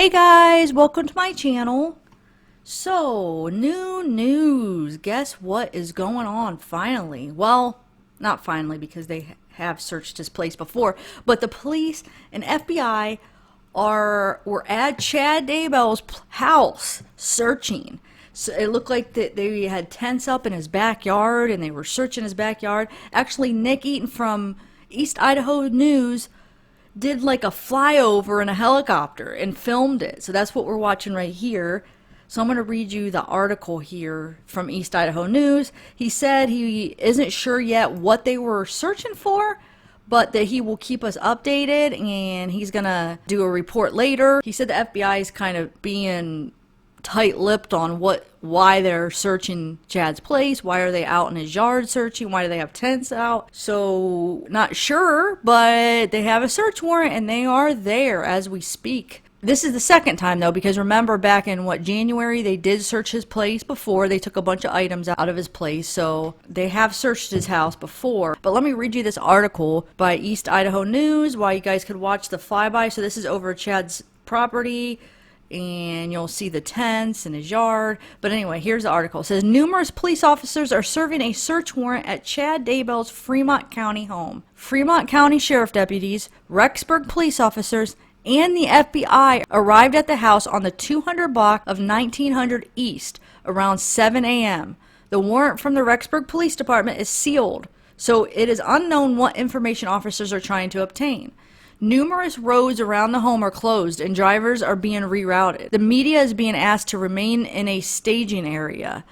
Hey guys, welcome to my channel. So, new news. Guess what is going on finally? Well, not finally because they have searched his place before, but the police and FBI were at Chad Daybell's house searching. So it looked like that they had tents up in his backyard and they were searching his backyard. Actually, Nick Eaton from East Idaho News did like a flyover in a helicopter and filmed it. So that's what we're watching right here. So I'm going to read you the article here from East Idaho News. He said he isn't sure yet what they were searching for, but that he will keep us updated and he's going to do a report later. He said the FBI is kind of being tight-lipped on why they're searching Chad's place. Why are they out in his yard searching? Why do they have tents out? So not sure, but they have a search warrant and they are there as we speak. This is the second time though, because remember back in January, they did search his place before. They took a bunch of items out of his place, so they have searched his house before. But let me read you this article by East Idaho News while you guys could watch the flyby. So this is over Chad's property, and you'll see the tents in his yard. But anyway, here's the article. It says, numerous police officers are serving a search warrant at Chad Daybell's Fremont County home. Fremont County Sheriff deputies, Rexburg police officers, and the FBI arrived at the house on the 200 block of 1900 East around 7 a.m. The warrant from the Rexburg Police Department is sealed, so it is unknown what information officers are trying to obtain. Numerous roads around the home are closed and drivers are being rerouted. The media is being asked to remain in a staging area.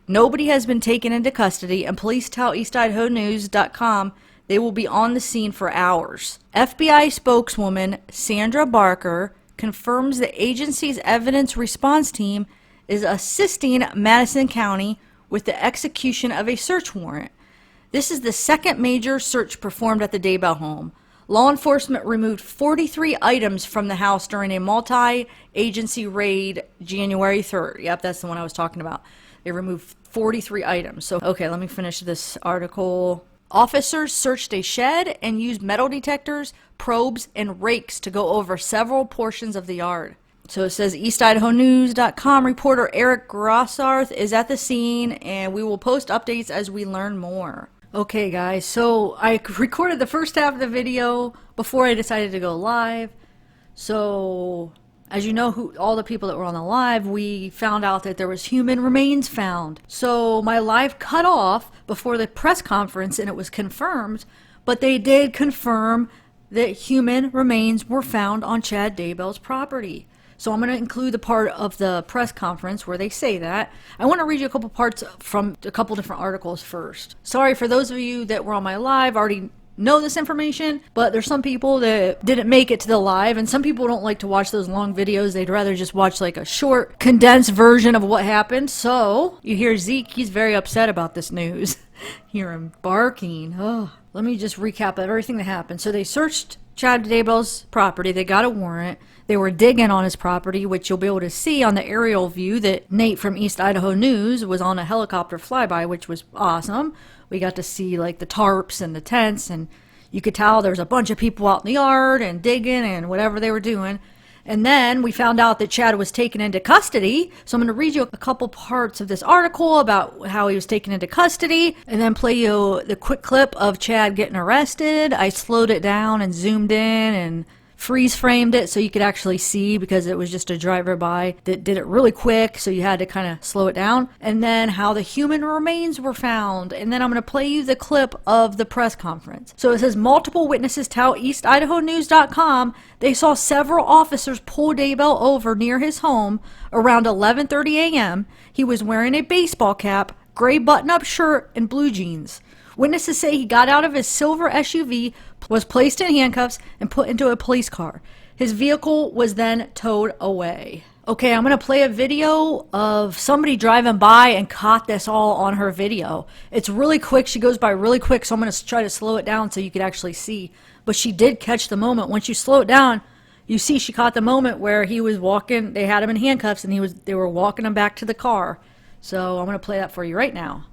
Nobody has been taken into custody, and police tell EastIdahoNews.com they will be on the scene for hours. FBI spokeswoman Sandra Barker confirms the agency's evidence response team is assisting Madison County with the execution of a search warrant. This is the second major search performed at the Daybell home. Law enforcement removed 43 items from the house during a multi-agency raid January 3rd. Yep, that's the one I was talking about. They removed 43 items. So, okay, let me finish this article. Officers searched a shed and used metal detectors, probes, and rakes to go over several portions of the yard. So it says EastIdahoNews.com reporter Eric Grossarth is at the scene, and we will post updates as we learn more. Okay guys, so I recorded the first half of the video before I decided to go live. So as you know, all the people that were on the live, we found out that there was human remains found. So my live cut off before the press conference and it was confirmed, but they did confirm that human remains were found on Chad Daybell's property. So I'm going to include the part of the press conference where they say that. I want to read you a couple parts from a couple different articles first. Sorry for those of you that were on my live already know this information, but there's some people that didn't make it to the live, and some people don't like to watch those long videos. They'd rather just watch like a short, condensed version of what happened. So you hear Zeke, he's very upset about this news. Hear him barking. Oh, let me just recap everything that happened. So they searched Chad Daybell's property. They got a warrant. They were digging on his property, which you'll be able to see on the aerial view that Nate from East Idaho News was on a helicopter flyby, which was awesome. We got to see like the tarps and the tents, and you could tell there was a bunch of people out in the yard and digging and whatever they were doing. And then we found out that Chad was taken into custody. So I'm going to read you a couple parts of this article about how he was taken into custody and then play you the quick clip of Chad getting arrested. I slowed it down and zoomed in and freeze framed it so you could actually see, because it was just a driver-by that did it really quick, so you had to kind of slow it down. And then how the human remains were found. And then I'm going to play you the clip of the press conference. So it says multiple witnesses tell EastIdahoNews.com they saw several officers pull Daybell over near his home around 11:30 a.m. He was wearing a baseball cap, gray button-up shirt, and blue jeans. Witnesses say he got out of his silver SUV, was placed in handcuffs, and put into a police car. His vehicle was then towed away. Okay, I'm going to play a video of somebody driving by and caught this all on her video. It's really quick. She goes by really quick, so I'm going to try to slow it down so you could actually see. But she did catch the moment. Once you slow it down, you see she caught the moment where he was walking. They had him in handcuffs, and they were walking him back to the car. So I'm going to play that for you right now.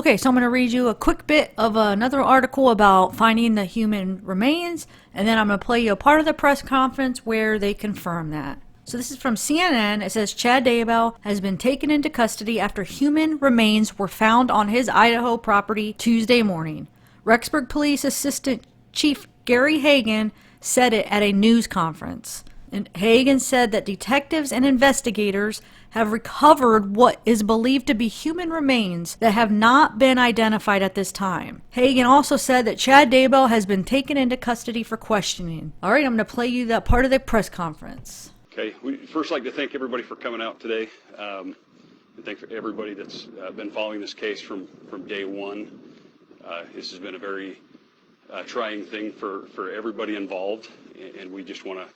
Okay, so I'm going to read you a quick bit of another article about finding the human remains, and then I'm going to play you a part of the press conference where they confirm that. So this is from CNN. It says Chad Daybell has been taken into custody after human remains were found on his Idaho property Tuesday morning. Rexburg Police Assistant Chief Gary Hagan said it at a news conference. And Hagan said that detectives and investigators have recovered what is believed to be human remains that have not been identified at this time. Hagan also said that Chad Daybell has been taken into custody for questioning. All right, I'm going to play you that part of the press conference. Okay, we'd first like to thank everybody for coming out today. And thank everybody that's been following this case from day one. This has been a very trying thing for everybody involved, and we just want to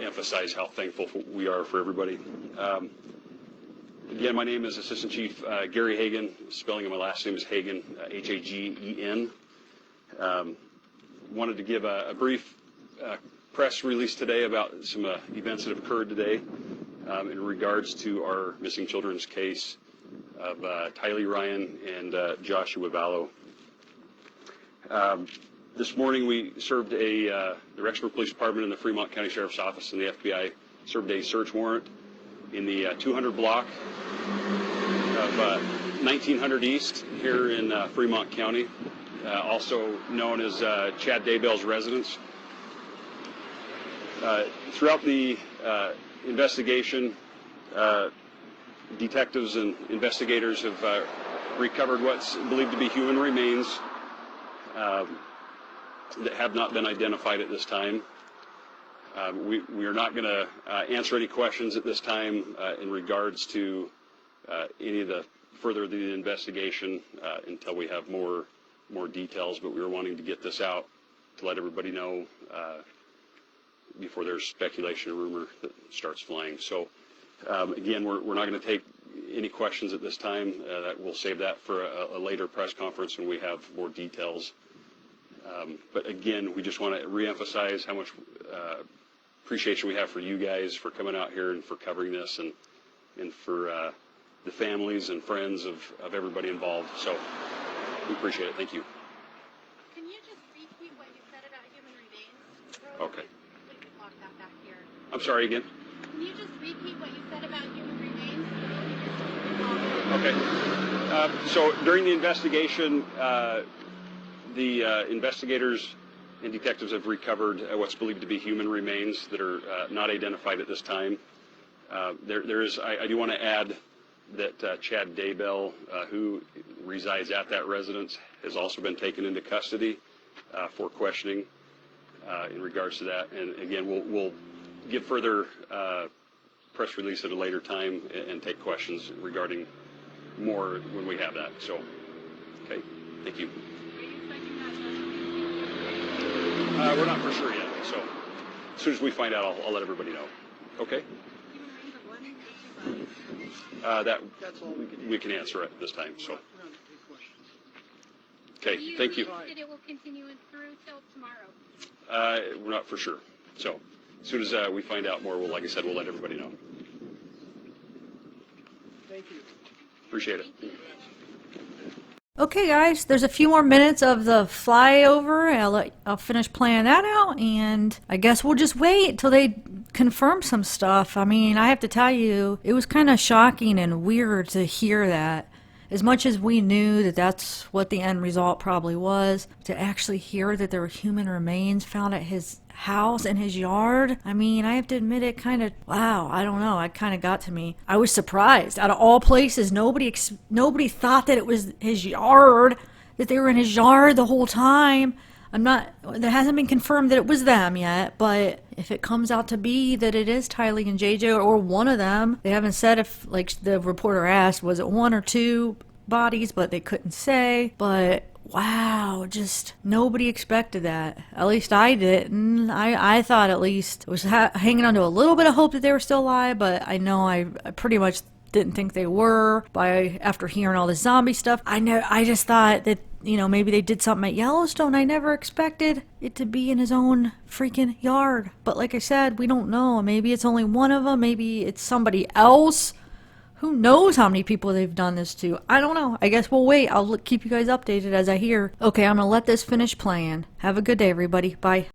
emphasize how thankful we are for everybody. Again, my name is Assistant Chief Gary Hagan. Spelling of my last name is Hagan, Hagen. Wanted to give a brief press release today about some events that have occurred today in regards to our missing children's case of Tylee Ryan and Joshua Vallow. This morning we served the Rexburg Police Department and the Fremont County Sheriff's Office and the FBI served a search warrant in the 200 block of 1900 East here in Fremont County, also known as Chad Daybell's residence. Throughout the investigation, detectives and investigators have recovered what's believed to be human remains that have not been identified at this time. We are not going to answer any questions at this time in regards to any of the further the investigation until we have more details, but we were wanting to get this out to let everybody know before there's speculation or rumor that starts flying. So again, we're not going to take any questions at this time. We'll save that for a later press conference when we have more details. But again, we just want to reemphasize how much appreciation we have for you guys for coming out here and for covering this, and for the families and friends of everybody involved. So we appreciate it. Thank you. Can you just repeat what you said about human remains? Okay. We can talk that back here. I'm sorry again. Can you just repeat what you said about human remains? Okay. So during the investigation, the investigators and detectives have recovered what's believed to be human remains that are not identified at this time. There is, I do want to add that Chad Daybell, who resides at that residence, has also been taken into custody for questioning in regards to that. And again, we'll give further press release at a later time and take questions regarding more when we have that. So, okay, thank you. We're not for sure yet, so as soon as we find out, I'll let everybody know. Okay? That's all we can answer at this time. So, okay, thank you. That it will continue through till tomorrow. We're not for sure. So, as soon as we find out more, like I said, we'll let everybody know. Thank you. Appreciate it. Okay, guys, there's a few more minutes of the flyover. I'll finish playing that out, and I guess we'll just wait till they confirm some stuff. I mean, I have to tell you, it was kind of shocking and weird to hear that. As much as we knew that that's what the end result probably was, to actually hear that there were human remains found at his house and his yard, I mean, I have to admit it kind of, wow, I don't know, it kind of got to me. I was surprised. Out of all places, nobody thought that it was his yard, that they were in his yard the whole time. It hasn't been confirmed that it was them yet, but if it comes out to be that it is Tylee and JJ or one of them, they haven't said if, like the reporter asked, was it one or two bodies, but they couldn't say. But wow, just nobody expected that. At least I didn't. I thought at least I was hanging on to a little bit of hope that they were still alive, but I know I pretty much didn't think they were after hearing all this zombie stuff. I just thought that, you know, maybe they did something at Yellowstone. I never expected it to be in his own freaking yard. But like I said, we don't know. Maybe it's only one of them. Maybe it's somebody else Who knows how many people they've done this to? I don't know. I guess we'll wait. I'll keep you guys updated as I hear. Okay, I'm going to let this finish playing. Have a good day, everybody. Bye.